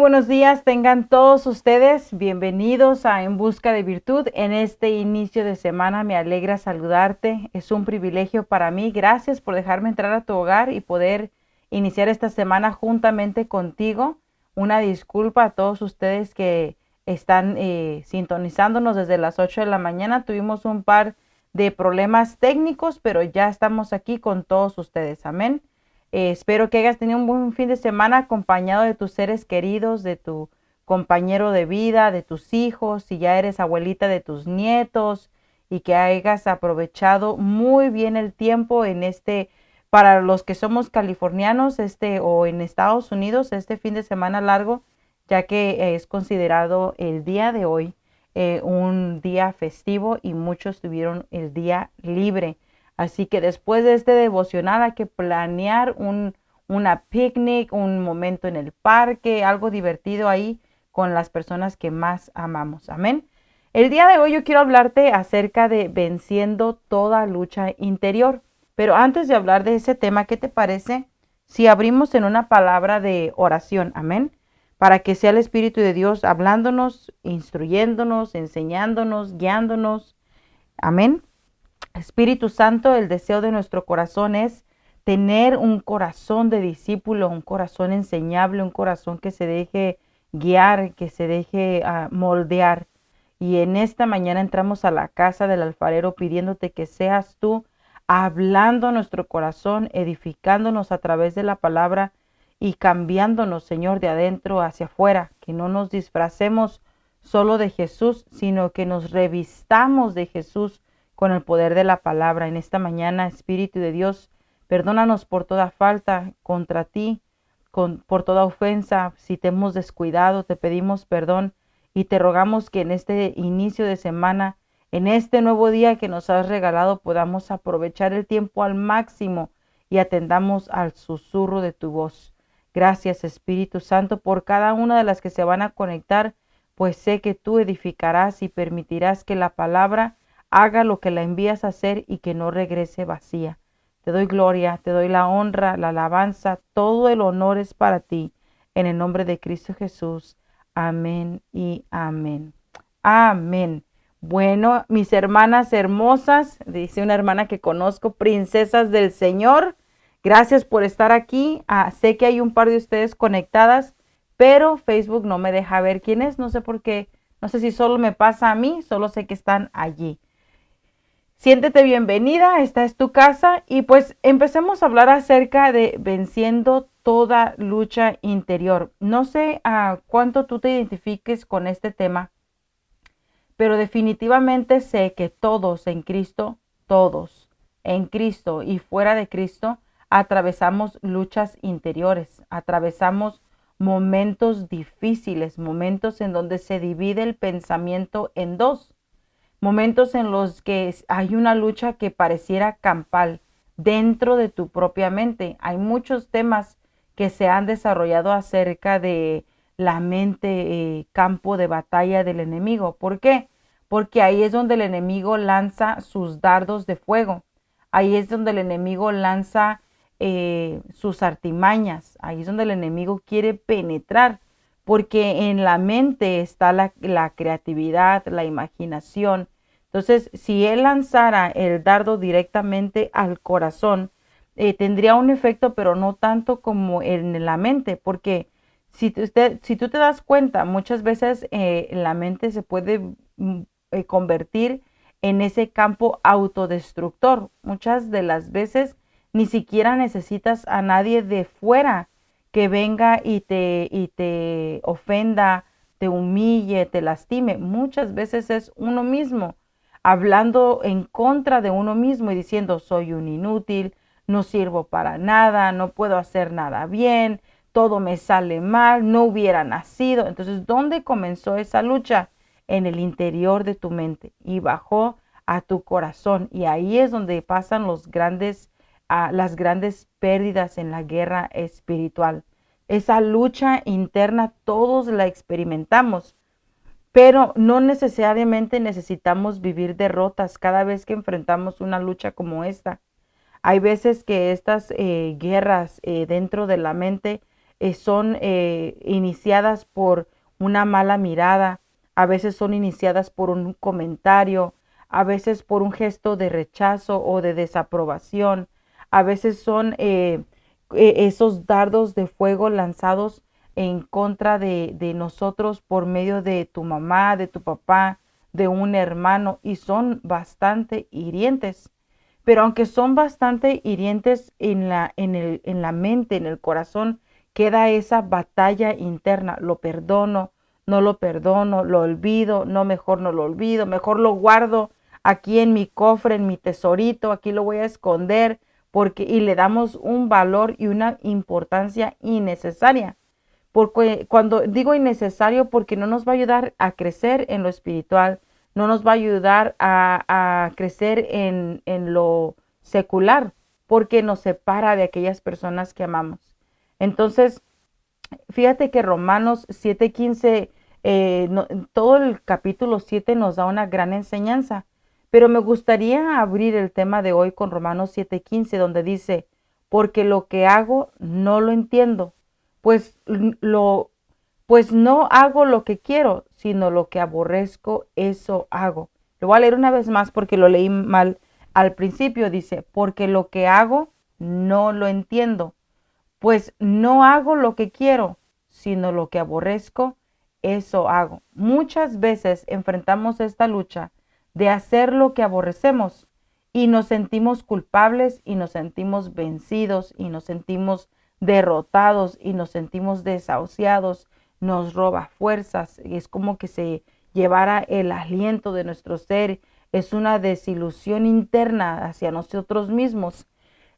buenos días tengan todos ustedes. Bienvenidos a En Busca de Virtud. En este inicio de semana me alegra saludarte. Es un privilegio para mí. Gracias por dejarme entrar a tu hogar y poder iniciar esta semana juntamente contigo. Una disculpa a todos ustedes que están sintonizándonos desde las 8 de la mañana. Tuvimos un par de problemas técnicos, pero ya estamos aquí con todos ustedes. Amén. Espero que hayas tenido un buen fin de semana acompañado de tus seres queridos, de tu compañero de vida, de tus hijos, si ya eres abuelita de tus nietos y que hayas aprovechado muy bien el tiempo en para los que somos californianos, o en Estados Unidos, este fin de semana largo, ya que es considerado el día de hoy un día festivo y muchos tuvieron el día libre. Así que después de este devocional hay que planear una picnic, un momento en el parque, algo divertido ahí con las personas que más amamos. Amén. El día de hoy yo quiero hablarte acerca de venciendo toda lucha interior. Pero antes de hablar de ese tema, ¿qué te parece si abrimos en una palabra de oración? Amén. Para que sea el Espíritu de Dios hablándonos, instruyéndonos, enseñándonos, guiándonos. Amén. Espíritu Santo, el deseo de nuestro corazón es tener un corazón de discípulo, un corazón enseñable, un corazón que se deje guiar, que se deje moldear. Y en esta mañana entramos a la casa del alfarero pidiéndote que seas tú hablando a nuestro corazón, edificándonos a través de la palabra y cambiándonos, Señor, de adentro hacia afuera, que no nos disfracemos solo de Jesús, sino que nos revistamos de Jesús con el poder de la palabra. En esta mañana, Espíritu de Dios, perdónanos por toda falta contra ti, por toda ofensa. Si te hemos descuidado, te pedimos perdón y te rogamos que en este inicio de semana, en este nuevo día que nos has regalado, podamos aprovechar el tiempo al máximo y atendamos al susurro de tu voz. Gracias, Espíritu Santo, por cada una de las que se van a conectar, pues sé que tú edificarás y permitirás que la palabra haga lo que la envías a hacer y que no regrese vacía. Te doy gloria, te doy la honra, la alabanza, todo el honor es para ti. En el nombre de Cristo Jesús. Amén y amén. Amén. Bueno, mis hermanas hermosas, dice una hermana que conozco, princesas del Señor, gracias por estar aquí. Sé que hay un par de ustedes conectadas, pero Facebook no me deja ver quién es, no sé por qué, no sé si solo me pasa a mí, solo sé que están allí. Siéntete bienvenida, esta es tu casa y pues empecemos a hablar acerca de venciendo toda lucha interior. No sé a cuánto tú te identifiques con este tema, pero definitivamente sé que todos en Cristo y fuera de Cristo, atravesamos luchas interiores, atravesamos momentos difíciles, momentos en donde se divide el pensamiento en dos. Momentos en los que hay una lucha que pareciera campal dentro de tu propia mente. Hay muchos temas que se han desarrollado acerca de la mente, campo de batalla del enemigo. ¿Por qué? Porque ahí es donde el enemigo lanza sus dardos de fuego. Ahí es donde el enemigo lanza sus artimañas. Ahí es donde el enemigo quiere penetrar porque en la mente está la creatividad, la imaginación. Entonces, si él lanzara el dardo directamente al corazón, tendría un efecto, pero no tanto como en la mente, porque si tú te das cuenta, muchas veces la mente se puede convertir en ese campo autodestructor. Muchas de las veces ni siquiera necesitas a nadie de fuera que venga y te ofenda, te humille, te lastime. Muchas veces es uno mismo hablando en contra de uno mismo y diciendo soy un inútil, no sirvo para nada, no puedo hacer nada bien, todo me sale mal, no hubiera nacido. Entonces, ¿dónde comenzó esa lucha? En el interior de tu mente y bajó a tu corazón. Y ahí es donde pasan las grandes pérdidas en la guerra espiritual. Esa lucha interna todos la experimentamos, pero no necesariamente necesitamos vivir derrotas cada vez que enfrentamos una lucha como esta. Hay veces que estas guerras dentro de la mente son iniciadas por una mala mirada, a veces son iniciadas por un comentario, a veces por un gesto de rechazo o de desaprobación, a veces son esos dardos de fuego lanzados en contra de nosotros por medio de tu mamá, de tu papá, de un hermano, y son bastante hirientes. Pero aunque son bastante hirientes en la mente, en el corazón, queda esa batalla interna. Lo perdono, no lo perdono, lo olvido, no, mejor no lo olvido, mejor lo guardo aquí en mi cofre, en mi tesorito, aquí lo voy a esconder, porque y le damos un valor y una importancia innecesaria. Porque cuando digo innecesario, porque no nos va a ayudar a crecer en lo espiritual, no nos va a ayudar a crecer en lo secular, porque nos separa de aquellas personas que amamos. Entonces, fíjate que Romanos 7:15, todo el capítulo 7 nos da una gran enseñanza, pero me gustaría abrir el tema de hoy con Romanos 7:15, donde dice, porque lo que hago no lo entiendo, pues, pues no hago lo que quiero, sino lo que aborrezco, eso hago. Lo voy a leer una vez más porque lo leí mal al principio, dice, porque lo que hago no lo entiendo, pues no hago lo que quiero, sino lo que aborrezco, eso hago. Muchas veces enfrentamos esta lucha de hacer lo que aborrecemos y nos sentimos culpables y nos sentimos vencidos y nos sentimos derrotados y nos sentimos desahuciados, nos roba fuerzas y es como que se llevara el aliento de nuestro ser, es una desilusión interna hacia nosotros mismos.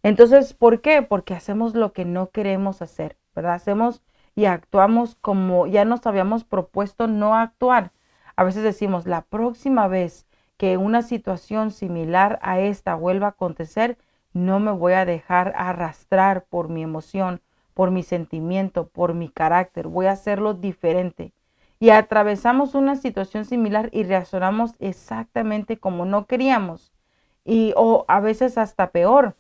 Entonces, ¿por qué? Porque hacemos lo que no queremos hacer, ¿verdad? Hacemos y actuamos como ya nos habíamos propuesto no actuar. A veces decimos, la próxima vez que una situación similar a esta vuelva a acontecer, no me voy a dejar arrastrar por mi emoción, por mi sentimiento, por mi carácter. Voy a hacerlo diferente. Y atravesamos una situación similar y reaccionamos exactamente como no queríamos. Y o a veces hasta peor.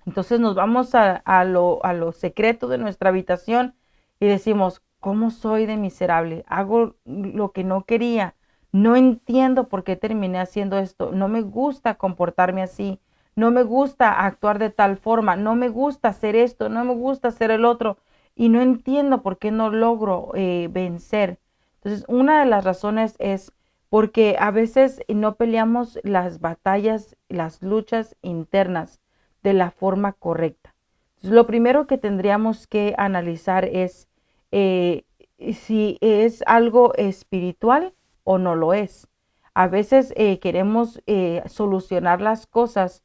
Entonces nos vamos a lo secreto de nuestra habitación y decimos, ¿cómo soy de miserable? Hago lo que no quería. No entiendo por qué terminé haciendo esto. No me gusta comportarme así. No me gusta actuar de tal forma. No me gusta hacer esto. No me gusta hacer el otro. Y no entiendo por qué no logro vencer. Entonces, una de las razones es porque a veces no peleamos las batallas, las luchas internas de la forma correcta. Entonces, lo primero que tendríamos que analizar es eh, si es algo espiritual o no lo es. A veces queremos solucionar las cosas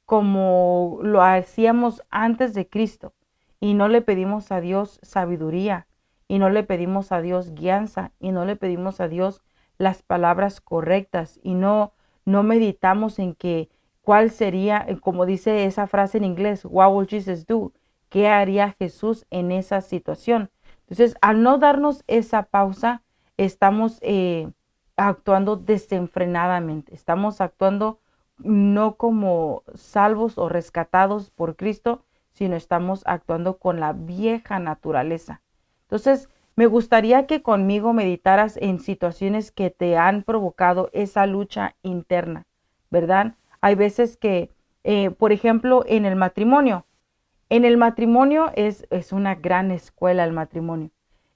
como lo hacíamos antes de Cristo y no le pedimos a Dios sabiduría y no le pedimos a Dios guianza y no le pedimos a Dios las palabras correctas y no meditamos en que cuál sería, como dice esa frase en inglés, what would Jesus do? ¿Qué haría Jesús en esa situación? Entonces, al no darnos esa pausa, estamos actuando desenfrenadamente, estamos actuando no como salvos o rescatados por Cristo, sino estamos actuando con la vieja naturaleza. Entonces, me gustaría que conmigo meditaras en situaciones que te han provocado esa lucha interna, ¿verdad? Hay veces que, por ejemplo, en el matrimonio es una gran escuela el matrimonio.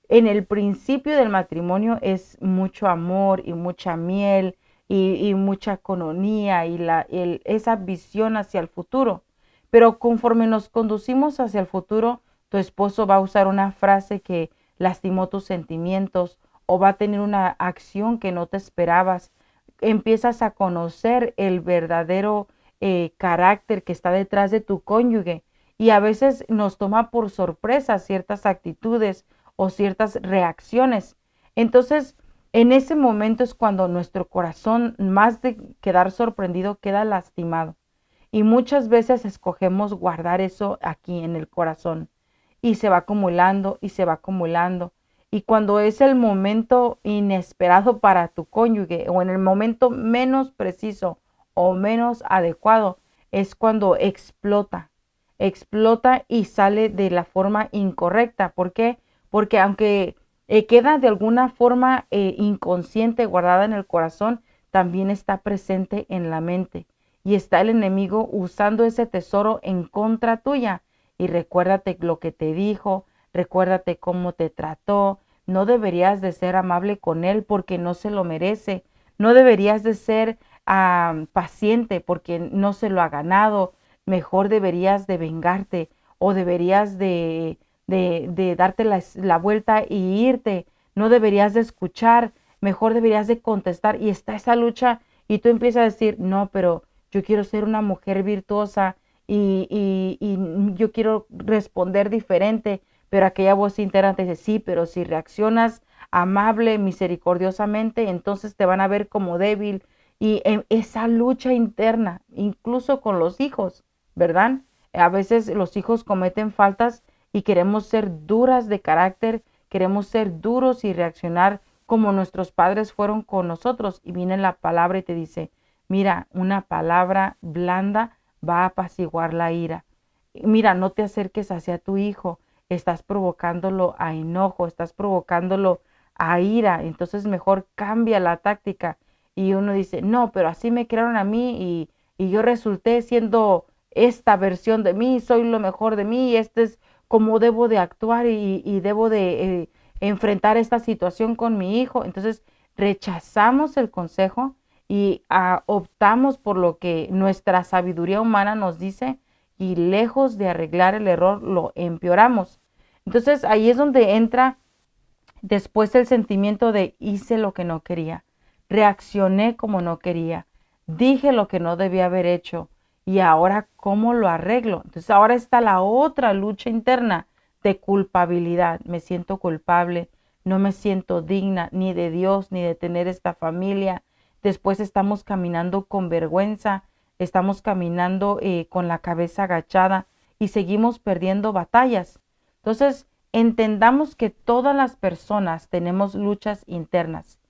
En el principio del matrimonio es mucho amor y mucha miel y mucha economía y esa visión hacia el futuro. Pero conforme nos conducimos hacia el futuro, tu esposo va a usar una frase que lastimó tus sentimientos o va a tener una acción que no te esperabas. Empiezas a conocer el verdadero carácter que está detrás de tu cónyuge y a veces nos toma por sorpresa ciertas actitudes o ciertas reacciones. Entonces, en ese momento es cuando nuestro corazón, más de quedar sorprendido, queda lastimado. Y muchas veces escogemos guardar eso aquí en el corazón y se va acumulando y se va acumulando. Y cuando es el momento inesperado para tu cónyuge o en el momento menos preciso o menos adecuado, es cuando explota. explota y sale de la forma incorrecta. ¿Por qué? Porque aunque queda de alguna forma inconsciente, guardada en el corazón, también está presente en la mente. Y está el enemigo usando ese tesoro en contra tuya. Y recuérdate lo que te dijo, recuérdate cómo te trató. No deberías de ser amable con él porque no se lo merece. No deberías de ser paciente porque no se lo ha ganado. Mejor deberías de vengarte o deberías de darte la vuelta y irte. No deberías de escuchar, mejor deberías de contestar. Y está esa lucha y tú empiezas a decir, no, pero yo quiero ser una mujer virtuosa y yo quiero responder diferente. Pero aquella voz interna te dice, sí, pero si reaccionas amable, misericordiosamente, entonces te van a ver como débil. Y en esa lucha interna, incluso con los hijos, ¿verdad? A veces los hijos cometen faltas y queremos ser duras de carácter, queremos ser duros y reaccionar como nuestros padres fueron con nosotros. Y viene la palabra y te dice, mira, una palabra blanda va a apaciguar la ira. Mira, no te acerques hacia tu hijo, estás provocándolo a enojo, estás provocándolo a ira, entonces mejor cambia la táctica. Y uno dice, no, pero así me crearon a mí y yo resulté siendo esta versión de mí, soy lo mejor de mí, este es como debo de actuar y debo de enfrentar esta situación con mi hijo. Entonces rechazamos el consejo y optamos por lo que nuestra sabiduría humana nos dice y lejos de arreglar el error lo empeoramos. Entonces ahí es donde entra después el sentimiento de hice lo que no quería, reaccioné como no quería, dije lo que no debía haber hecho y ahora ¿cómo lo arreglo? Entonces ahora está la otra lucha interna de culpabilidad. Me siento culpable, no me siento digna ni de Dios ni de tener esta familia. Después estamos caminando con vergüenza, estamos caminando con la cabeza agachada y seguimos perdiendo batallas. Entonces, entendamos que todas las personas tenemos luchas internas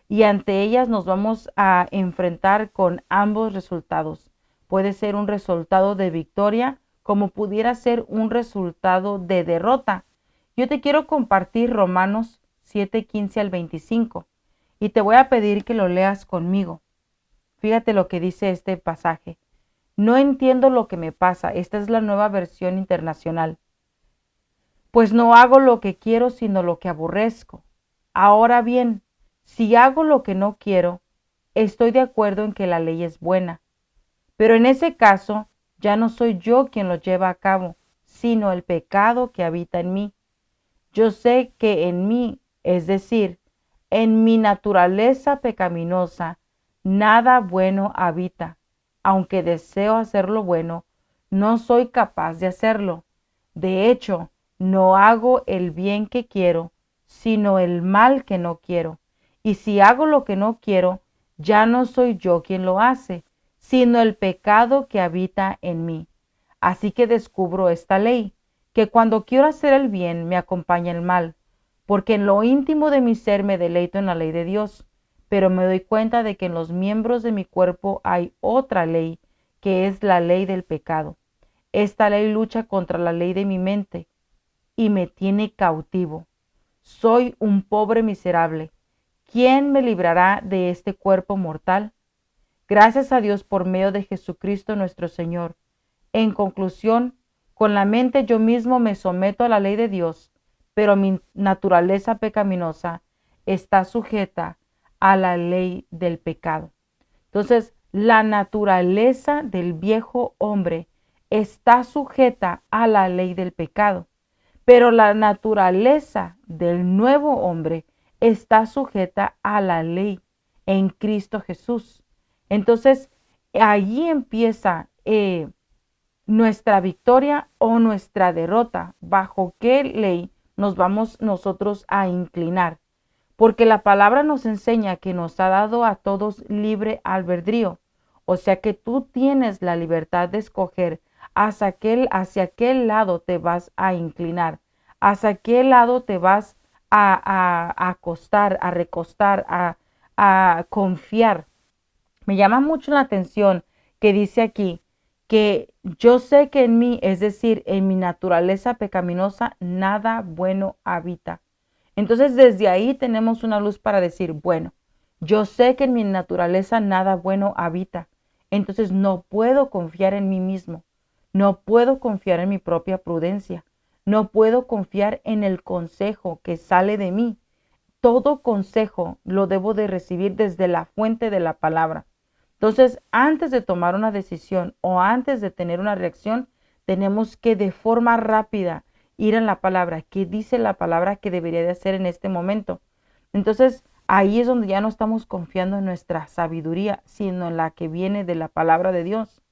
y ante ellas nos vamos a enfrentar con ambos resultados. Puede ser un resultado de victoria como pudiera ser un resultado de derrota. Yo te quiero compartir Romanos 7:15 al 25 y te voy a pedir que lo leas conmigo. Fíjate lo que dice este pasaje. No entiendo lo que me pasa. Esta es la nueva versión internacional. Pues no hago lo que quiero, sino lo que aborrezco. Ahora bien, si hago lo que no quiero, estoy de acuerdo en que la ley es buena. Pero en ese caso, ya no soy yo quien lo lleva a cabo, sino el pecado que habita en mí. Yo sé que en mí, es decir, en mi naturaleza pecaminosa, nada bueno habita. Aunque deseo hacer lo bueno, no soy capaz de hacerlo. De hecho, no hago el bien que quiero, sino el mal que no quiero. Y si hago lo que no quiero, ya no soy yo quien lo hace, sino el pecado que habita en mí. Así que descubro esta ley, que cuando quiero hacer el bien me acompaña el mal, porque en lo íntimo de mi ser me deleito en la ley de Dios, pero me doy cuenta de que en los miembros de mi cuerpo hay otra ley, que es la ley del pecado. Esta ley lucha contra la ley de mi mente y me tiene cautivo. Soy un pobre miserable. ¿Quién me librará de este cuerpo mortal? Gracias a Dios por medio de Jesucristo nuestro Señor. En conclusión, con la mente yo mismo me someto a la ley de Dios, pero mi naturaleza pecaminosa está sujeta a la ley del pecado. Entonces, la naturaleza del viejo hombre está sujeta a la ley del pecado, pero la naturaleza del nuevo hombre está sujeta a la ley en Cristo Jesús. Entonces, allí empieza nuestra victoria o nuestra derrota, bajo qué ley nos vamos nosotros a inclinar. Porque la palabra nos enseña que nos ha dado a todos libre albedrío. O sea que tú tienes la libertad de escoger hacia qué lado te vas a inclinar, hacia qué lado te vas a acostar, a recostar, a confiar. Me llama mucho la atención que dice aquí que yo sé que en mí, es decir, en mi naturaleza pecaminosa, nada bueno habita. Entonces, desde ahí tenemos una luz para decir, bueno, yo sé que en mi naturaleza nada bueno habita. Entonces, no puedo confiar en mí mismo. No puedo confiar en mi propia prudencia. No puedo confiar en el consejo que sale de mí. Todo consejo lo debo de recibir desde la fuente de la palabra. Entonces, antes de tomar una decisión o antes de tener una reacción, tenemos que de forma rápida ir a la palabra. ¿Qué dice la palabra que debería de hacer en este momento? Entonces, ahí es donde ya no estamos confiando en nuestra sabiduría, sino en la que viene de la palabra de Dios.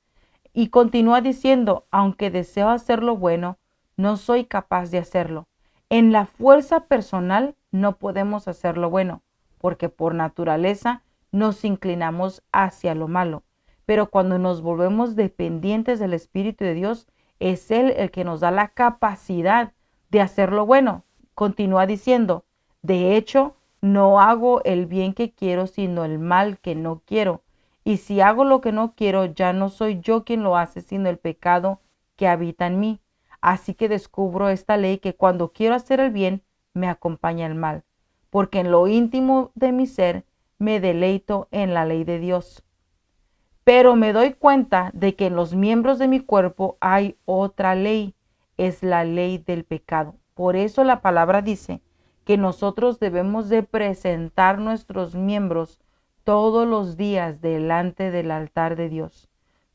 Y continúa diciendo, aunque deseo hacer lo bueno, no soy capaz de hacerlo. En la fuerza personal no podemos hacer lo bueno, porque por naturaleza nos inclinamos hacia lo malo. Pero cuando nos volvemos dependientes del Espíritu de Dios, es Él el que nos da la capacidad de hacer lo bueno. Continúa diciendo, de hecho, no hago el bien que quiero, sino el mal que no quiero. Y si hago lo que no quiero, ya no soy yo quien lo hace, sino el pecado que habita en mí. Así que descubro esta ley que cuando quiero hacer el bien, me acompaña el mal, porque en lo íntimo de mi ser me deleito en la ley de Dios. Pero me doy cuenta de que en los miembros de mi cuerpo hay otra ley, es la ley del pecado. Por eso la palabra dice que nosotros debemos de presentar nuestros miembros todos los días delante del altar de Dios.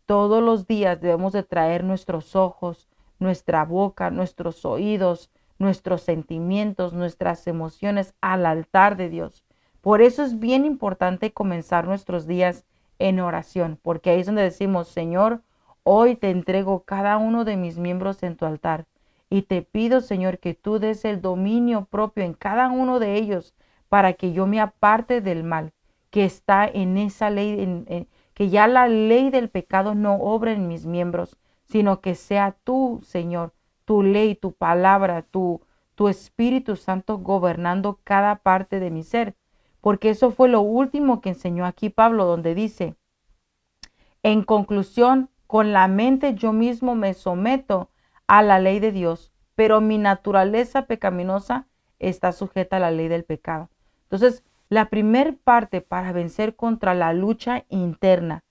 Todos los días debemos de traer nuestros ojos, nuestra boca, nuestros oídos, nuestros sentimientos, nuestras emociones al altar de Dios. Por eso es bien importante comenzar nuestros días en oración, porque ahí es donde decimos, Señor, hoy te entrego cada uno de mis miembros en tu altar y te pido, Señor, que tú des el dominio propio en cada uno de ellos para que yo me aparte del mal que está en esa ley, que ya la ley del pecado no obra en mis miembros, sino que sea tú, Señor, tu ley, tu palabra, tu Espíritu Santo gobernando cada parte de mi ser. Porque eso fue lo último que enseñó aquí Pablo, donde dice, en conclusión, con la mente yo mismo me someto a la ley de Dios, pero mi naturaleza pecaminosa está sujeta a la ley del pecado. Entonces, la primer parte para vencer contra la lucha interna,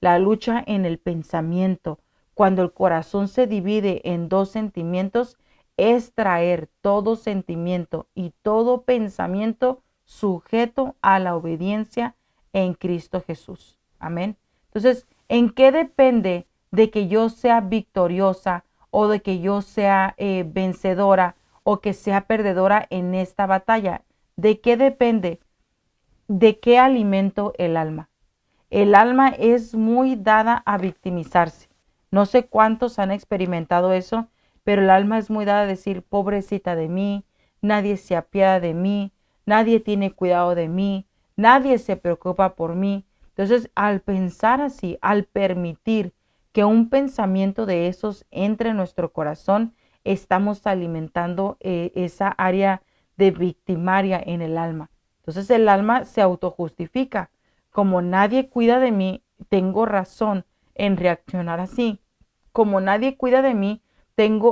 la lucha en el pensamiento, cuando el corazón se divide en dos sentimientos, es traer todo sentimiento y todo pensamiento sujeto a la obediencia en Cristo Jesús. Amén. Entonces, ¿en qué depende de que yo sea victoriosa o de que yo sea vencedora o que sea perdedora en esta batalla? ¿De qué depende? ¿De qué alimento el alma? El alma es muy dada a victimizarse. No sé cuántos han experimentado eso, pero el alma es muy dada a decir, pobrecita de mí, nadie se apiada de mí, nadie tiene cuidado de mí, nadie se preocupa por mí. Entonces, al pensar así, al permitir que un pensamiento de esos entre en nuestro corazón, estamos alimentando esa área de victimaria en el alma. Entonces, el alma se autojustifica. Como nadie cuida de mí, tengo razón en reaccionar así. Como nadie cuida de mí,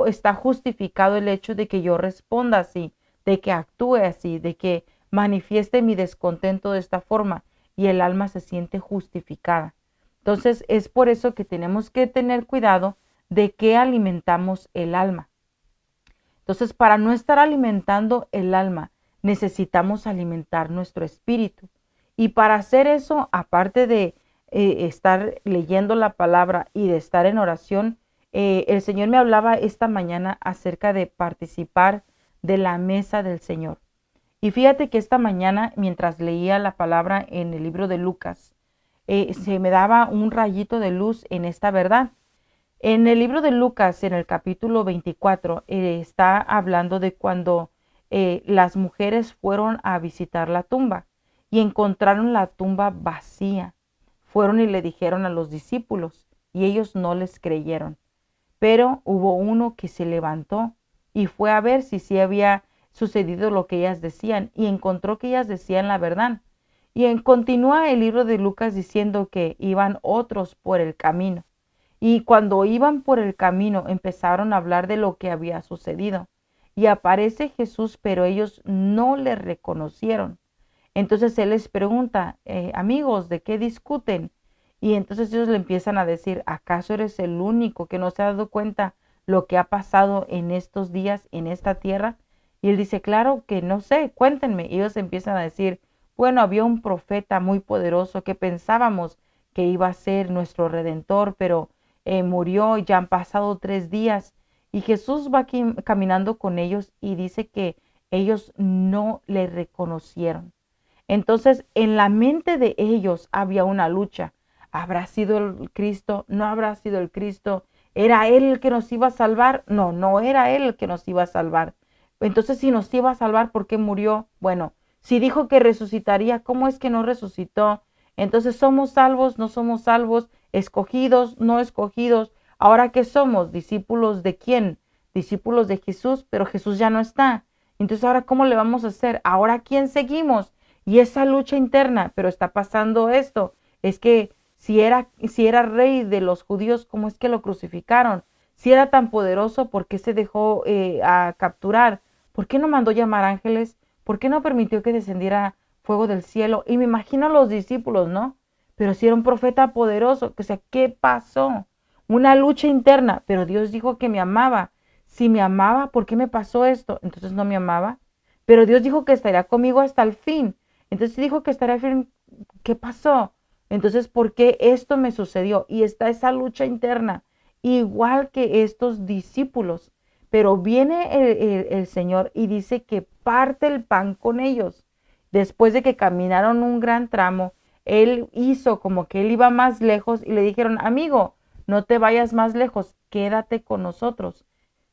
está justificado el hecho de que yo responda así, de que actúe así, de que manifieste mi descontento de esta forma y el alma se siente justificada. Entonces es por eso que tenemos que tener cuidado de qué alimentamos el alma. Entonces, para no estar alimentando el alma, necesitamos alimentar nuestro espíritu. Y para hacer eso, aparte de estar leyendo la palabra y de estar en oración, el Señor me hablaba esta mañana acerca de participar de la mesa del Señor. Y fíjate que esta mañana, mientras leía la palabra en el libro de Lucas, se me daba un rayito de luz en esta verdad. En el libro de Lucas, en el capítulo 24, está hablando de cuando las mujeres fueron a visitar la tumba y encontraron la tumba vacía. Fueron y le dijeron a los discípulos y ellos no les creyeron. Pero hubo uno que se levantó y fue a ver si había sucedido lo que ellas decían y encontró que ellas decían la verdad. Y continúa el libro de Lucas diciendo que iban otros por el camino Y cuando iban por el camino, empezaron a hablar de lo que había sucedido. Y aparece Jesús, pero ellos no le reconocieron. Entonces él les pregunta, amigos, ¿de qué discuten? Y entonces ellos le empiezan a decir, ¿acaso eres el único que no se ha dado cuenta lo que ha pasado en estos días en esta tierra? Y él dice, claro que no sé, cuéntenme. Y ellos empiezan a decir, bueno, había un profeta muy poderoso que pensábamos que iba a ser nuestro redentor, pero murió, ya han pasado 3 días. Y Jesús va aquí caminando con ellos y dice que ellos no le reconocieron. Entonces, en la mente de ellos había una lucha. ¿Habrá sido el Cristo? ¿No habrá sido el Cristo? ¿Era Él el que nos iba a salvar? No, no era Él el que nos iba a salvar. Entonces, si nos iba a salvar, ¿por qué murió? Bueno, si dijo que resucitaría, ¿cómo es que no resucitó? Entonces, ¿somos salvos? ¿No somos salvos? ¿Escogidos? ¿No escogidos? ¿Ahora qué somos? ¿Discípulos de quién? Discípulos de Jesús, pero Jesús ya no está. Entonces, ¿ahora cómo le vamos a hacer? ¿Ahora a quién seguimos? Y esa lucha interna, pero está pasando esto, es que si era rey de los judíos, ¿cómo es que lo crucificaron? Si era tan poderoso, ¿por qué se dejó a capturar? ¿Por qué no mandó llamar ángeles? ¿Por qué no permitió que descendiera fuego del cielo? Y me imagino a los discípulos, ¿no? Pero si era un profeta poderoso, o sea, ¿qué pasó? Una lucha interna, pero Dios dijo que me amaba. Si me amaba, ¿por qué me pasó esto? Entonces no me amaba. Pero Dios dijo que estaría conmigo hasta el fin. Entonces dijo que estaría firme. ¿Qué pasó? Entonces, ¿por qué esto me sucedió? Y está esa lucha interna, igual que estos discípulos. Pero viene el Señor y dice que parte el pan con ellos. Después de que caminaron un gran tramo, Él hizo como que Él iba más lejos y le dijeron, amigo, no te vayas más lejos, quédate con nosotros.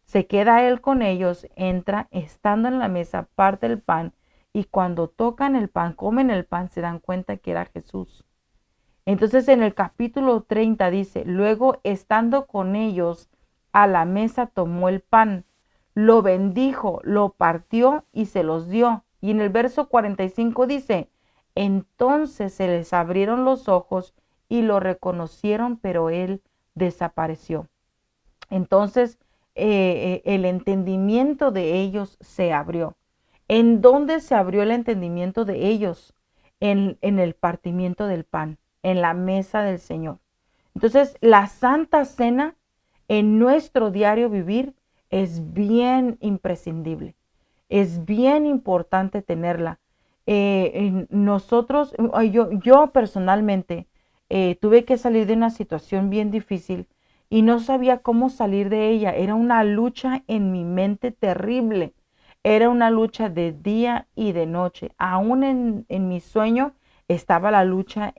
Se queda Él con ellos, entra, estando en la mesa, parte el pan y cuando tocan el pan, comen el pan, se dan cuenta que era Jesús. Entonces en el capítulo 30 dice, luego estando con ellos a la mesa tomó el pan, lo bendijo, lo partió y se los dio. Y en el verso 45 dice, entonces se les abrieron los ojos y lo reconocieron, pero él desapareció. Entonces el entendimiento de ellos se abrió. ¿En dónde se abrió el entendimiento de ellos? En el partimiento del pan, en la mesa del Señor. Entonces, la Santa Cena en nuestro diario vivir es bien imprescindible. Es bien importante tenerla. Nosotros, yo personalmente tuve que salir de una situación bien difícil y no sabía cómo salir de ella. Era una lucha en mi mente terrible. Era una lucha de día y de noche. Aún en mi sueño estaba la lucha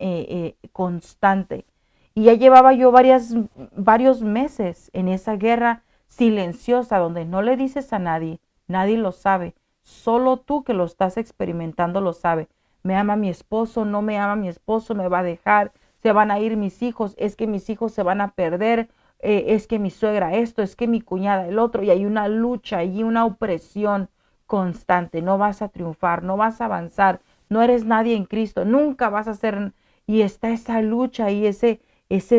constante. Y ya llevaba yo varios meses en esa guerra silenciosa donde no le dices a nadie, nadie lo sabe. Solo tú que lo estás experimentando lo sabe. Me ama mi esposo, no me ama mi esposo, me va a dejar, se van a ir mis hijos, es que mis hijos se van a perder, es que mi suegra esto, es que mi cuñada el otro, y hay una lucha y una opresión constante. No vas a triunfar, no vas a avanzar, no eres nadie en Cristo, nunca vas a ser, y está esa lucha y ese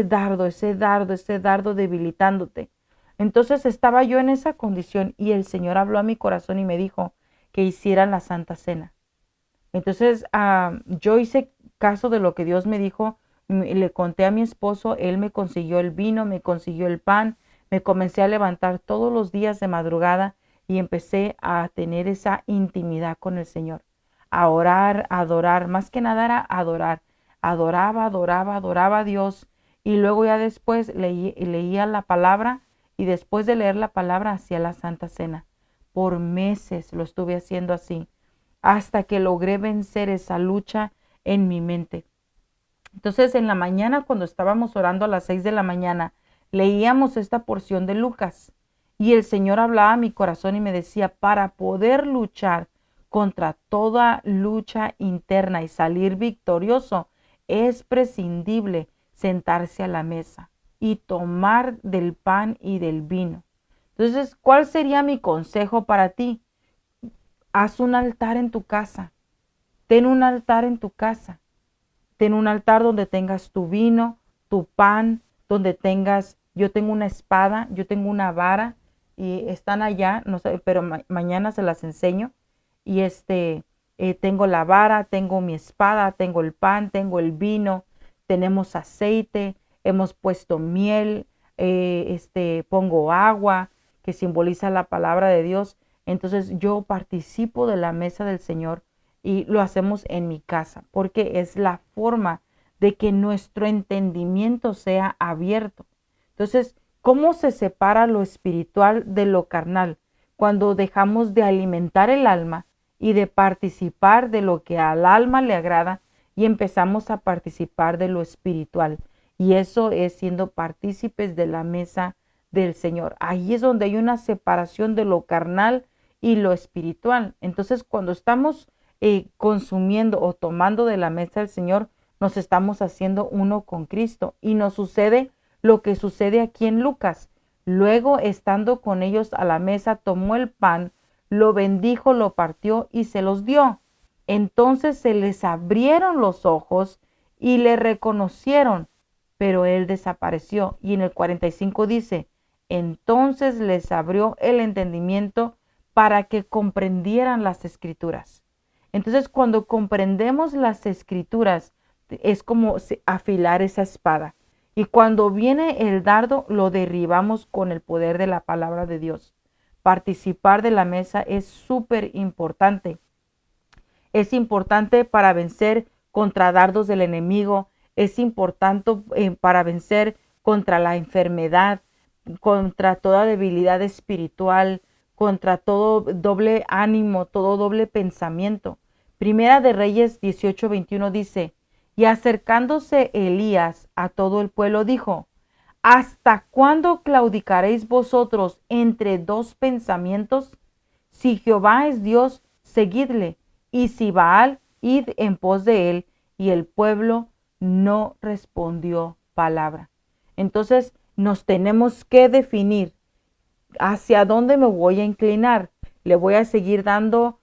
dardo debilitándote. Entonces estaba yo en esa condición y el Señor habló a mi corazón y me dijo que hicieran la Santa Cena. Entonces yo hice caso de lo que Dios me dijo, le conté a mi esposo, él me consiguió el vino, me consiguió el pan, me comencé a levantar todos los días de madrugada y empecé a tener esa intimidad con el Señor, a orar, a adorar, más que nada era adorar, adoraba a Dios y luego ya después leía la palabra y después de leer la palabra hacía la Santa Cena. Por meses lo estuve haciendo así hasta que logré vencer esa lucha en mi mente. Entonces, en la mañana, cuando estábamos orando a las 6 de la mañana, leíamos esta porción de Lucas y el Señor hablaba a mi corazón y me decía, para poder luchar contra toda lucha interna y salir victorioso, es prescindible sentarse a la mesa y tomar del pan y del vino. Entonces, ¿cuál sería mi consejo para ti? Haz un altar en tu casa. Ten un altar en tu casa. Ten un altar donde tengas tu vino, tu pan, donde tengas, yo tengo una espada, yo tengo una vara y están allá, no sé, pero mañana se las enseño. Y tengo la vara, tengo mi espada, tengo el pan, tengo el vino, tenemos aceite, hemos puesto miel, pongo agua que simboliza la palabra de Dios. Entonces yo participo de la mesa del Señor y lo hacemos en mi casa porque es la forma de que nuestro entendimiento sea abierto. Entonces, ¿cómo se separa lo espiritual de lo carnal? Cuando dejamos de alimentar el alma y de participar de lo que al alma le agrada y empezamos a participar de lo espiritual. Y eso es siendo partícipes de la mesa del Señor. Ahí es donde hay una separación de lo carnal y lo espiritual. Entonces, cuando estamos consumiendo o tomando de la mesa del Señor, nos estamos haciendo uno con Cristo y nos sucede lo que sucede aquí en Lucas. Luego, estando con ellos a la mesa, tomó el pan, lo bendijo, lo partió y se los dio. Entonces se les abrieron los ojos y le reconocieron, pero él desapareció. Y en el 45 dice, entonces les abrió el entendimiento para que comprendieran las escrituras. Entonces, cuando comprendemos las escrituras, es como afilar esa espada. Y cuando viene el dardo, lo derribamos con el poder de la palabra de Dios. Participar de la mesa es súper importante. Es importante para vencer contra dardos del enemigo. Es importante para vencer contra la enfermedad, contra toda debilidad espiritual, contra todo doble ánimo, todo doble pensamiento. Primera de Reyes 18:21 dice, y acercándose Elías a todo el pueblo dijo, ¿hasta cuándo claudicaréis vosotros entre dos pensamientos? Si Jehová es Dios, seguidle, y si Baal, id en pos de él. Y el pueblo no respondió palabra. Entonces nos tenemos que definir hacia dónde me voy a inclinar. Le voy a seguir dando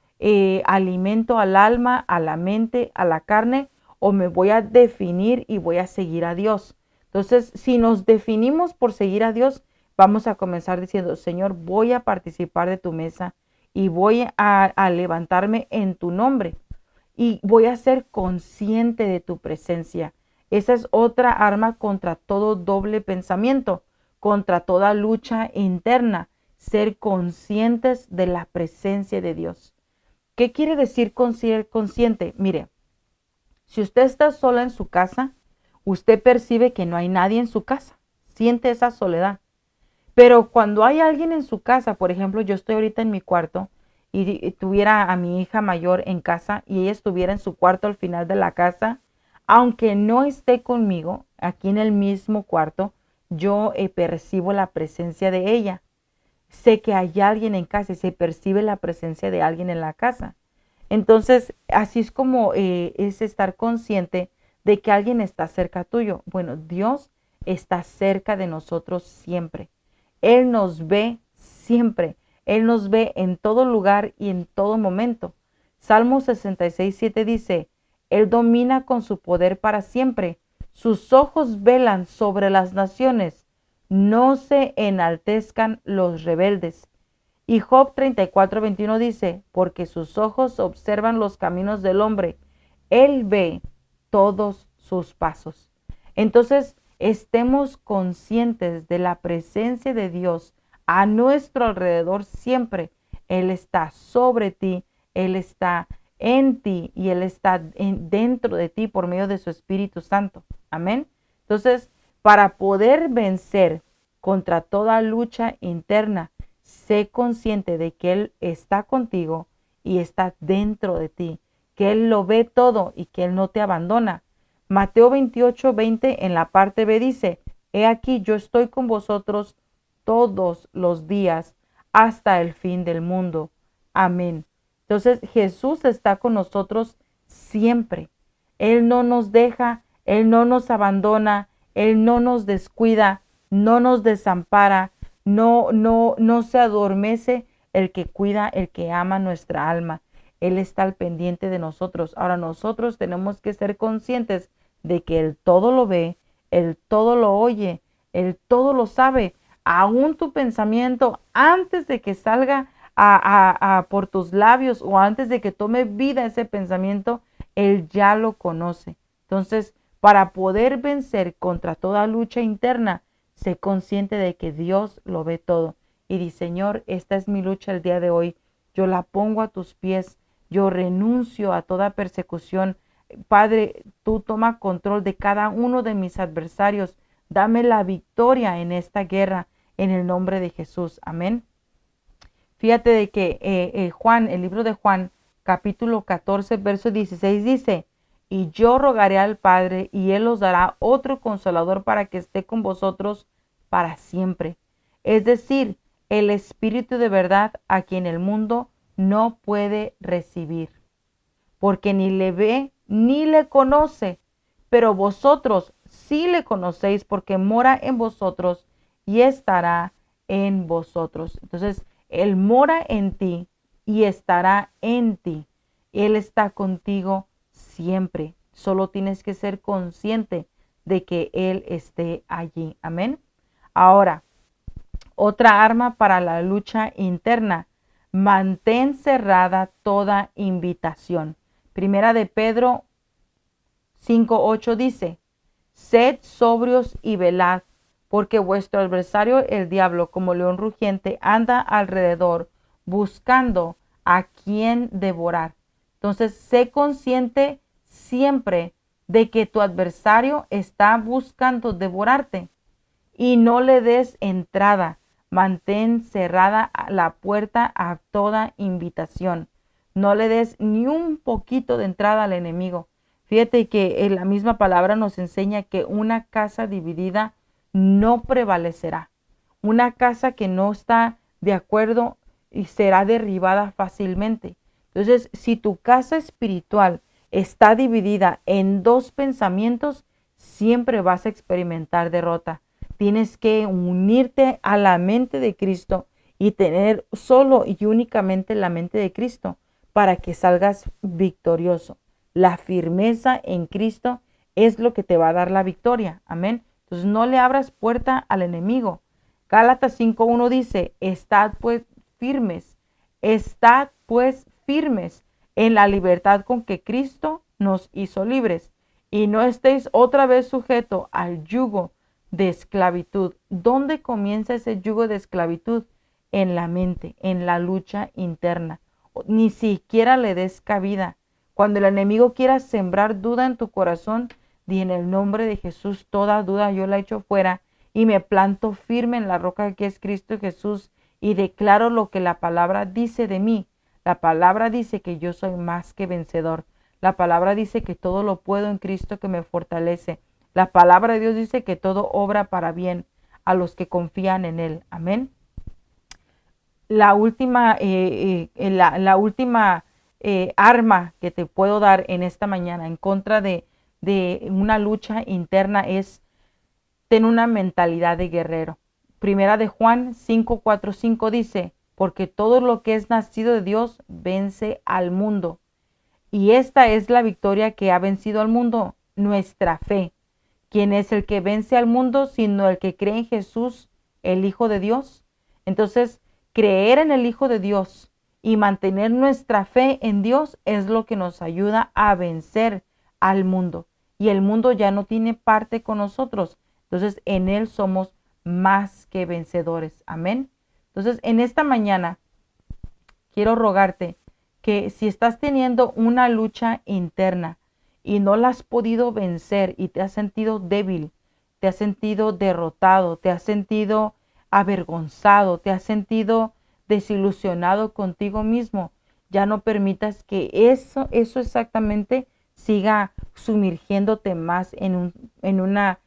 alimento al alma, a la mente, a la carne, o me voy a definir y voy a seguir a Dios. Entonces, si nos definimos por seguir a Dios, vamos a comenzar diciendo, Señor, voy a participar de tu mesa y voy a levantarme en tu nombre y voy a ser consciente de tu presencia. Esa es otra arma contra todo doble pensamiento, contra toda lucha interna, ser conscientes de la presencia de Dios. ¿Qué quiere decir ser consciente? Mire, si usted está sola en su casa, usted percibe que no hay nadie en su casa, siente esa soledad. Pero cuando hay alguien en su casa, por ejemplo, yo estoy ahorita en mi cuarto y tuviera a mi hija mayor en casa y ella estuviera en su cuarto al final de la casa, aunque no esté conmigo aquí en el mismo cuarto, yo percibo la presencia de ella. Sé que hay alguien en casa y se percibe la presencia de alguien en la casa. Entonces, así es como es estar consciente de que alguien está cerca tuyo. Bueno, Dios está cerca de nosotros siempre. Él nos ve siempre. Él nos ve en todo lugar y en todo momento. Salmo 66:7 dice, Él domina con su poder para siempre. Sus ojos velan sobre las naciones. No se enaltezcan los rebeldes. Y Job 34:21 dice, porque sus ojos observan los caminos del hombre. Él ve todos sus pasos. Entonces, estemos conscientes de la presencia de Dios a nuestro alrededor siempre. Él está sobre ti, Él está en ti y Él está dentro de ti por medio de su Espíritu Santo. Amén. Entonces, para poder vencer contra toda lucha interna, sé consciente de que Él está contigo y está dentro de ti, que Él lo ve todo y que Él no te abandona. Mateo 28:20 en la parte B dice, he aquí yo estoy con vosotros todos los días hasta el fin del mundo. Amén. Entonces Jesús está con nosotros siempre. Él no nos deja, Él no nos abandona, Él no nos descuida, no nos desampara, no se adormece el que cuida, el que ama nuestra alma. Él está al pendiente de nosotros. Ahora nosotros tenemos que ser conscientes de que Él todo lo ve, Él todo lo oye, Él todo lo sabe. Aún tu pensamiento, antes de que salga por tus labios o antes de que tome vida ese pensamiento, Él ya lo conoce. Entonces, para poder vencer contra toda lucha interna, sé consciente de que Dios lo ve todo. Y di, Señor, esta es mi lucha el día de hoy. Yo la pongo a tus pies. Yo renuncio a toda persecución. Padre, tú toma control de cada uno de mis adversarios. Dame la victoria en esta guerra en el nombre de Jesús. Amén. Fíjate de que Juan, el libro de Juan, capítulo 14, verso 16 dice, y yo rogaré al Padre y Él os dará otro consolador para que esté con vosotros para siempre. Es decir, el Espíritu de verdad a quien el mundo no puede recibir, porque ni le ve ni le conoce, pero vosotros sí le conocéis porque mora en vosotros y estará en vosotros. Entonces, Él mora en ti y estará en ti. Él está contigo siempre. Solo tienes que ser consciente de que Él esté allí. Amén. Ahora, otra arma para la lucha interna. Mantén cerrada toda invitación. Primera de Pedro 5:8 dice, sed sobrios y velad, porque vuestro adversario el diablo, como león rugiente, anda alrededor buscando a quien devorar. Entonces, sé consciente siempre de que tu adversario está buscando devorarte y no le des entrada. Mantén cerrada la puerta a toda invitación. No le des ni un poquito de entrada al enemigo. Fíjate que la misma palabra nos enseña que una casa dividida no prevalecerá. Una casa que no está de acuerdo y será derribada fácilmente. Entonces, si tu casa espiritual está dividida en dos pensamientos, siempre vas a experimentar derrota. Tienes que unirte a la mente de Cristo y tener solo y únicamente la mente de Cristo para que salgas victorioso. La firmeza en Cristo es lo que te va a dar la victoria. Amén. Entonces no le abras puerta al enemigo. Gálatas 5:1 dice, estad pues firmes en la libertad con que Cristo nos hizo libres y no estéis otra vez sujetos al yugo de esclavitud. ¿Dónde comienza ese yugo de esclavitud? En la mente, en la lucha interna. Ni siquiera le des cabida. Cuando el enemigo quiera sembrar duda en tu corazón, di en el nombre de Jesús, toda duda yo la echo fuera y me planto firme en la roca que es Cristo Jesús y declaro lo que la palabra dice de mí. La palabra dice que yo soy más que vencedor. La palabra dice que todo lo puedo en Cristo que me fortalece. La palabra de Dios dice que todo obra para bien a los que confían en Él. Amén. La última, arma que te puedo dar en esta mañana en contra de una lucha interna es tener una mentalidad de guerrero. Primera de Juan 5:4-5 dice, porque todo lo que es nacido de Dios vence al mundo. Y esta es la victoria que ha vencido al mundo, nuestra fe. ¿Quién es el que vence al mundo sino el que cree en Jesús, el Hijo de Dios? Entonces, creer en el Hijo de Dios y mantener nuestra fe en Dios es lo que nos ayuda a vencer al mundo. Y el mundo ya no tiene parte con nosotros. Entonces, en Él somos más que vencedores. Amén. Entonces, en esta mañana, quiero rogarte que si estás teniendo una lucha interna y no la has podido vencer y te has sentido débil, te has sentido derrotado, te has sentido avergonzado, te has sentido desilusionado contigo mismo, ya no permitas que eso exactamente siga sumergiéndote más en una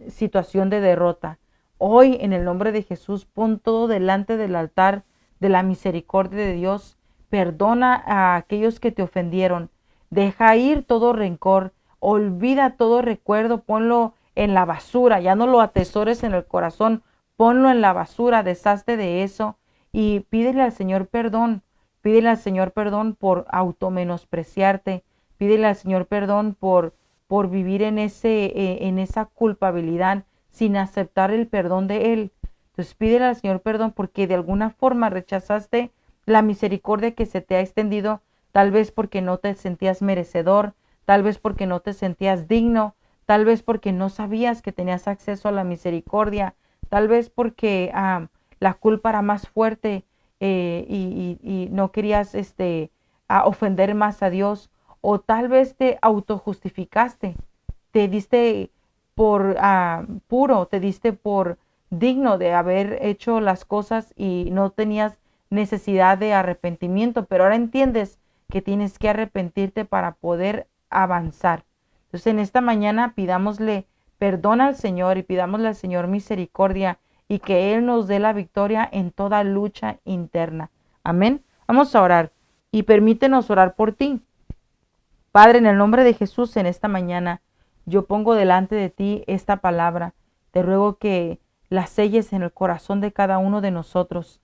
situación de derrota. Hoy, en el nombre de Jesús, pon todo delante del altar de la misericordia de Dios. Perdona a aquellos que te ofendieron. Deja ir todo rencor. Olvida todo recuerdo. Ponlo en la basura. Ya no lo atesores en el corazón. Ponlo en la basura. Deshazte de eso. Y pídele al Señor perdón. Pídele al Señor perdón por automenospreciarte. Pídele al Señor perdón por vivir en esa culpabilidad. sin aceptar el perdón de Él. Entonces pídele al Señor perdón porque de alguna forma rechazaste la misericordia que se te ha extendido, tal vez porque no te sentías merecedor, tal vez porque no te sentías digno, tal vez porque no sabías que tenías acceso a la misericordia, tal vez porque la culpa era más fuerte y no querías ofender más a Dios, o tal vez te autojustificaste, te diste por puro, te diste por digno de haber hecho las cosas y no tenías necesidad de arrepentimiento, pero ahora entiendes que tienes que arrepentirte para poder avanzar. Entonces en esta mañana pidámosle perdón al Señor y pidámosle al Señor misericordia y que Él nos dé la victoria en toda lucha interna. Amén. Vamos a orar y permítenos orar por ti. Padre, en el nombre de Jesús, en esta mañana, yo pongo delante de ti esta palabra. Te ruego que la selles en el corazón de cada uno de nosotros.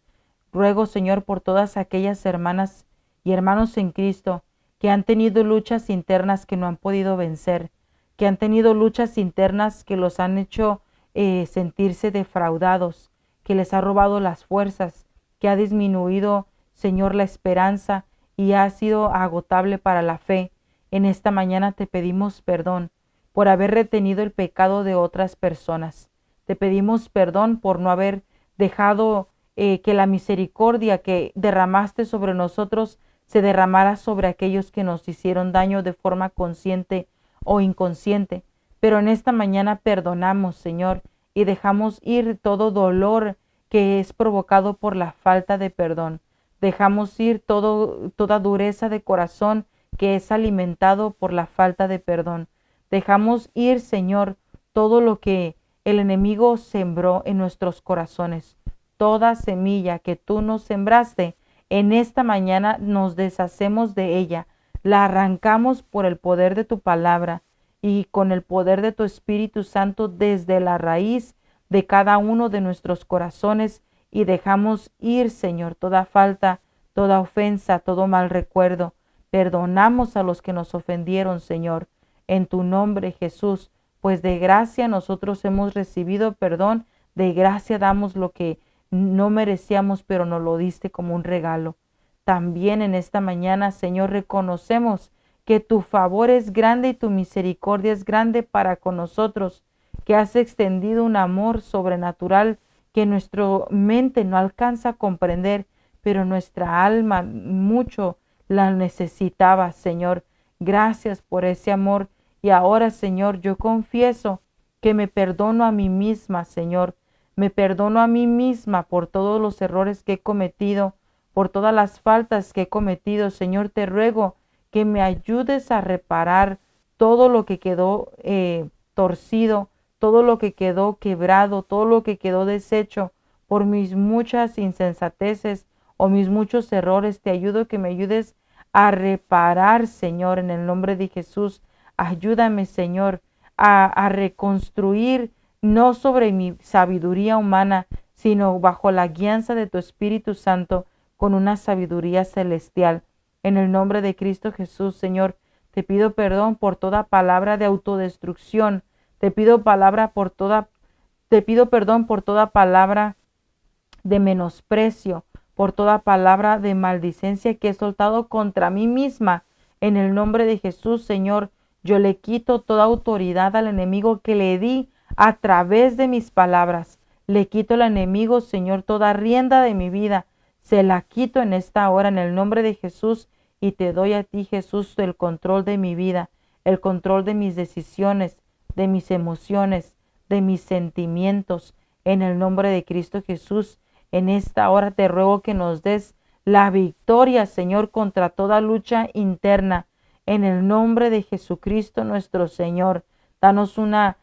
Ruego, Señor, por todas aquellas hermanas y hermanos en Cristo que han tenido luchas internas que no han podido vencer, que han tenido luchas internas que los han hecho sentirse defraudados, que les ha robado las fuerzas, que ha disminuido, Señor, la esperanza y ha sido agotable para la fe. En esta mañana te pedimos perdón por haber retenido el pecado de otras personas. Te pedimos perdón por no haber dejado que la misericordia que derramaste sobre nosotros se derramara sobre aquellos que nos hicieron daño de forma consciente o inconsciente. Pero en esta mañana perdonamos, Señor, y dejamos ir todo dolor que es provocado por la falta de perdón. Dejamos ir toda dureza de corazón que es alimentado por la falta de perdón. Dejamos ir, Señor, todo lo que el enemigo sembró en nuestros corazones. Toda semilla que tú nos sembraste, en esta mañana nos deshacemos de ella. La arrancamos por el poder de tu palabra y con el poder de tu Espíritu Santo desde la raíz de cada uno de nuestros corazones y dejamos ir, Señor, toda falta, toda ofensa, todo mal recuerdo. Perdonamos a los que nos ofendieron, Señor, en tu nombre, Jesús, pues de gracia nosotros hemos recibido perdón, de gracia damos lo que no merecíamos, pero nos lo diste como un regalo. También en esta mañana, Señor, reconocemos que tu favor es grande y tu misericordia es grande para con nosotros, que has extendido un amor sobrenatural que nuestra mente no alcanza a comprender, pero nuestra alma mucho la necesitaba, Señor. Gracias por ese amor. Y ahora, Señor, yo confieso que me perdono a mí misma, Señor. Me perdono a mí misma por todos los errores que he cometido, por todas las faltas que he cometido. Señor, te ruego que me ayudes a reparar todo lo que quedó torcido, todo lo que quedó quebrado, todo lo que quedó deshecho por mis muchas insensateces o mis muchos errores. Te ayudo que me ayudes a reparar, Señor, en el nombre de Jesús. Ayúdame, Señor, a reconstruir, no sobre mi sabiduría humana, sino bajo la guianza de tu Espíritu Santo, con una sabiduría celestial. En el nombre de Cristo Jesús, Señor, te pido perdón por toda palabra de autodestrucción. Te pido perdón por toda palabra de menosprecio, por toda palabra de maldicencia que he soltado contra mí misma. En el nombre de Jesús, Señor, yo le quito toda autoridad al enemigo que le di a través de mis palabras. Le quito al enemigo, Señor, toda rienda de mi vida. Se la quito en esta hora en el nombre de Jesús y te doy a ti, Jesús, el control de mi vida, el control de mis decisiones, de mis emociones, de mis sentimientos. En el nombre de Cristo Jesús, en esta hora te ruego que nos des la victoria, Señor, contra toda lucha interna. En el nombre de Jesucristo nuestro Señor, danos una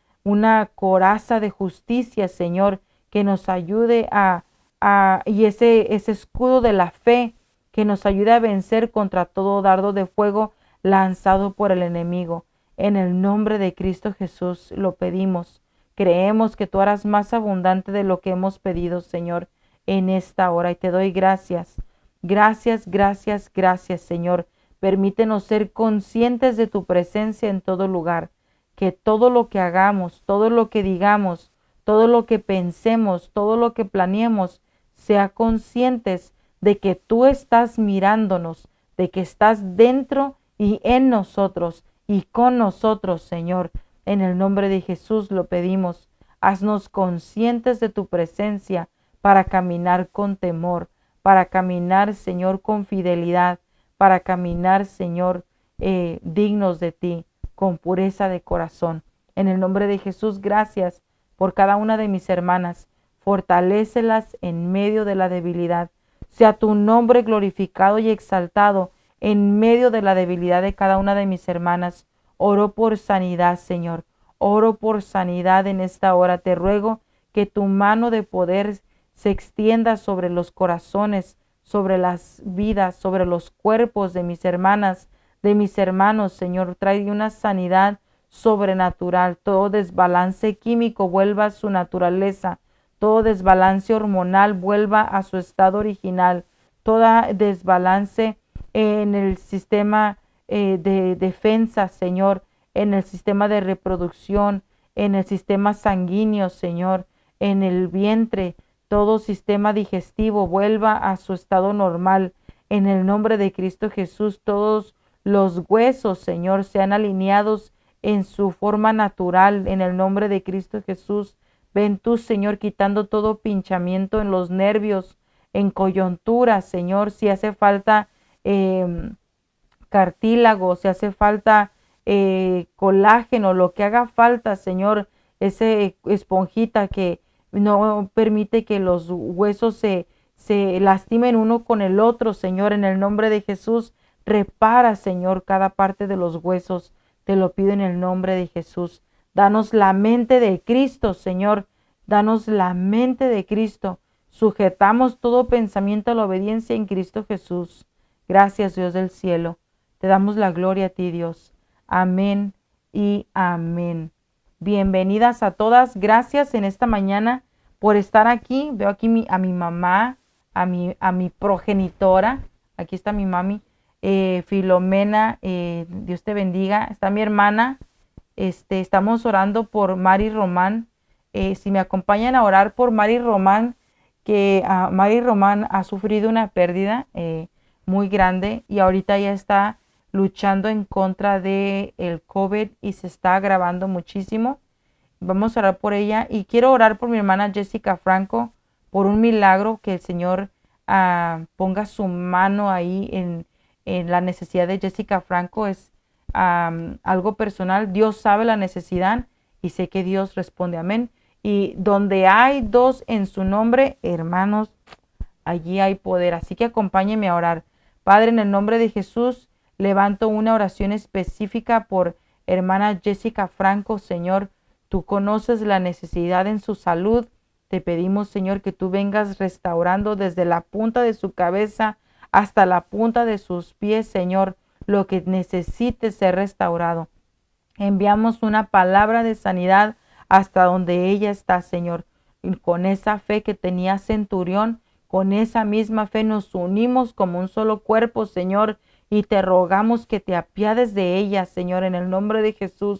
coraza de justicia, Señor, que nos ayude y ese escudo de la fe que nos ayude a vencer contra todo dardo de fuego lanzado por el enemigo. En el nombre de Cristo Jesús lo pedimos. Creemos que tú harás más abundante de lo que hemos pedido, Señor, en esta hora. Y te doy gracias. Gracias, gracias, gracias, Señor. Permítenos ser conscientes de tu presencia en todo lugar. Que todo lo que hagamos, todo lo que digamos, todo lo que pensemos, todo lo que planeemos, sea conscientes de que tú estás mirándonos, de que estás dentro y en nosotros y con nosotros, Señor. En el nombre de Jesús lo pedimos. Haznos conscientes de tu presencia para caminar con temor, para caminar, Señor, con fidelidad, para caminar, Señor, dignos de ti, con pureza de corazón. En el nombre de Jesús, gracias por cada una de mis hermanas. Fortalécelas en medio de la debilidad. Sea tu nombre glorificado y exaltado en medio de la debilidad de cada una de mis hermanas. Oro por sanidad, Señor. Oro por sanidad en esta hora. Te ruego que tu mano de poder se extienda sobre los corazones, sobre las vidas, sobre los cuerpos de mis hermanas, de mis hermanos, Señor. Trae una sanidad sobrenatural. Todo desbalance químico vuelva a su naturaleza. Todo desbalance hormonal vuelva a su estado original. Toda desbalance en el sistema de defensa, Señor, en el sistema de reproducción, en el sistema sanguíneo, Señor, en el vientre, todo sistema digestivo vuelva a su estado normal. En el nombre de Cristo Jesús, todos los huesos, Señor, sean alineados en su forma natural. En el nombre de Cristo Jesús, ven tú, Señor, quitando todo pinchamiento en los nervios, en coyuntura, Señor, si hace falta cartílago, si hace falta colágeno, lo que haga falta, Señor, ese esponjita que no permite que los huesos se lastimen uno con el otro, Señor, en el nombre de Jesús, repara, Señor, cada parte de los huesos, te lo pido en el nombre de Jesús. Danos la mente de Cristo, Señor, danos la mente de Cristo. Sujetamos todo pensamiento a la obediencia en Cristo Jesús. Gracias, Dios del cielo. Te damos la gloria a ti, Dios. Amén y amén. Bienvenidas a todas. Gracias en esta mañana por estar aquí. Veo aquí a mi mamá, a mi progenitora. Aquí está mi mami, Filomena. Dios te bendiga. Está mi hermana. Estamos orando por Mari Román. Si me acompañan a orar por Mari Román, que Mari Román ha sufrido una pérdida muy grande y ahorita ya está luchando en contra de el COVID y se está agravando muchísimo. Vamos a orar por ella y quiero orar por mi hermana Jessica Franco, por un milagro, que el Señor ponga su mano ahí en la necesidad de Jessica Franco. Es algo personal. Dios sabe la necesidad y sé que Dios responde. Amén. Y donde hay dos en su nombre, hermanos, allí hay poder. Así que acompáñenme a orar. Padre, en el nombre de Jesús, levanto una oración específica por hermana Jessica Franco. Señor, tú conoces la necesidad en su salud. Te pedimos, Señor, que tú vengas restaurando desde la punta de su cabeza hasta la punta de sus pies, Señor, lo que necesite ser restaurado. Enviamos una palabra de sanidad hasta donde ella está, Señor. Y con esa fe que tenía Centurión, con esa misma fe nos unimos como un solo cuerpo, Señor, y te rogamos que te apiades de ella, Señor, en el nombre de Jesús,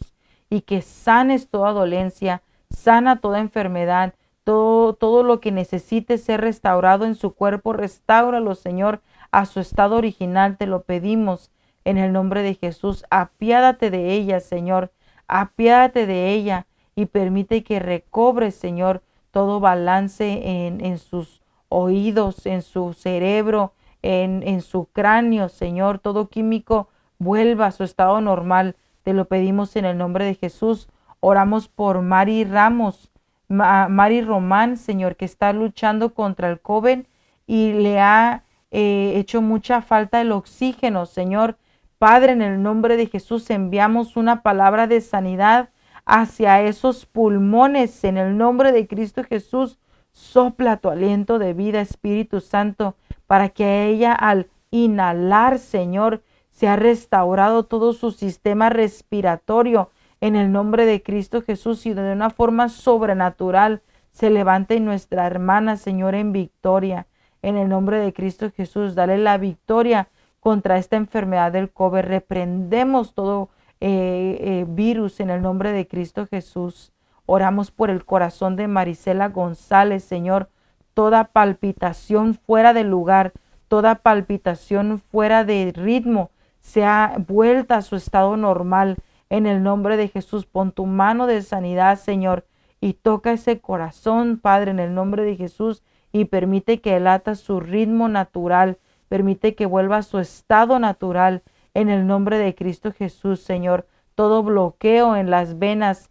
y que sanes toda dolencia, sana toda enfermedad, todo lo que necesite ser restaurado en su cuerpo, restáuralo, Señor, a su estado original. Te lo pedimos en el nombre de Jesús. Apiádate de ella, Señor, apiádate de ella y permite que recobre, Señor, todo balance en sus oídos, en su cerebro, en su cráneo, Señor. Todo químico vuelva a su estado normal. Te lo pedimos en el nombre de Jesús. Oramos por Mari Ramos, Mari Román, Señor, que está luchando contra el COVID y le ha hecho mucha falta el oxígeno, Señor. Padre, en el nombre de Jesús enviamos una palabra de sanidad hacia esos pulmones. En el nombre de Cristo Jesús, sopla tu aliento de vida, Espíritu Santo, para que a ella al inhalar, Señor, se ha restaurado todo su sistema respiratorio. En el nombre de Cristo Jesús, y de una forma sobrenatural se levante nuestra hermana, Señor, en victoria. En el nombre de Cristo Jesús, dale la victoria contra esta enfermedad del COVID. Reprendemos todo virus en el nombre de Cristo Jesús. Oramos por el corazón de Marisela González, Señor. Toda palpitación fuera de lugar, toda palpitación fuera de ritmo, sea vuelta a su estado normal. En el nombre de Jesús, pon tu mano de sanidad, Señor, y toca ese corazón, Padre, en el nombre de Jesús, y permite que lata su ritmo natural, permite que vuelva a su estado natural, en el nombre de Cristo Jesús, Señor. Todo bloqueo en las venas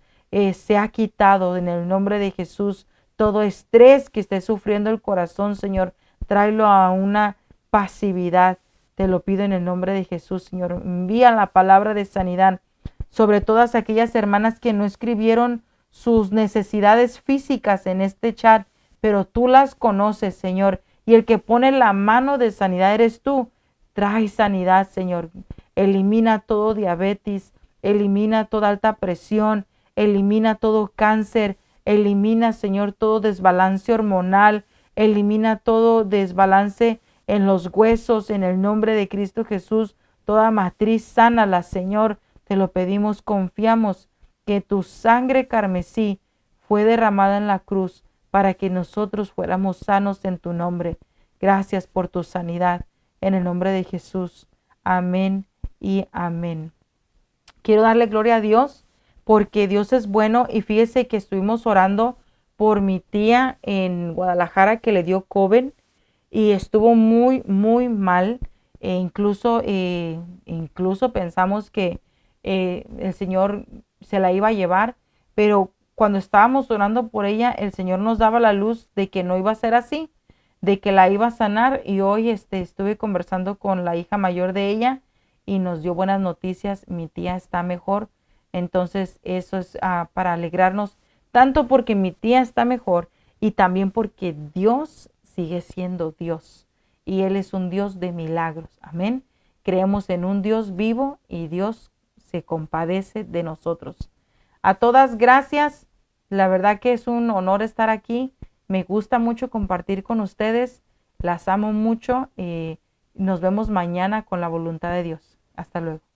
se ha quitado en el nombre de Jesús. Todo estrés que esté sufriendo el corazón, Señor, tráelo a una pasividad. Te lo pido en el nombre de Jesús, Señor. Envía la palabra de sanidad sobre todas aquellas hermanas que no escribieron sus necesidades físicas en este chat, pero tú las conoces, Señor, y el que pone la mano de sanidad eres tú. Trae sanidad, Señor. Elimina todo diabetes, elimina toda alta presión, elimina todo cáncer, elimina, Señor, todo desbalance hormonal, elimina todo desbalance en los huesos, en el nombre de Cristo Jesús. Toda matriz sánala, Señor. Te lo pedimos, confiamos que tu sangre carmesí fue derramada en la cruz para que nosotros fuéramos sanos en tu nombre. Gracias por tu sanidad. En el nombre de Jesús. Amén y amén. Quiero darle gloria a Dios porque Dios es bueno, y fíjese que estuvimos orando por mi tía en Guadalajara que le dio COVID y estuvo muy, muy mal. Incluso pensamos que el Señor se la iba a llevar, pero cuando estábamos orando por ella, el Señor nos daba la luz de que no iba a ser así, de que la iba a sanar. Y hoy estuve conversando con la hija mayor de ella y nos dio buenas noticias. Mi tía está mejor. Entonces eso es para alegrarnos, tanto porque mi tía está mejor y también porque Dios sigue siendo Dios y Él es un Dios de milagros. Amén. Creemos en un Dios vivo y Dios se compadece de nosotros. A todas, gracias. La verdad que es un honor estar aquí. Me gusta mucho compartir con ustedes. Las amo mucho. Nos vemos mañana con la voluntad de Dios. Hasta luego.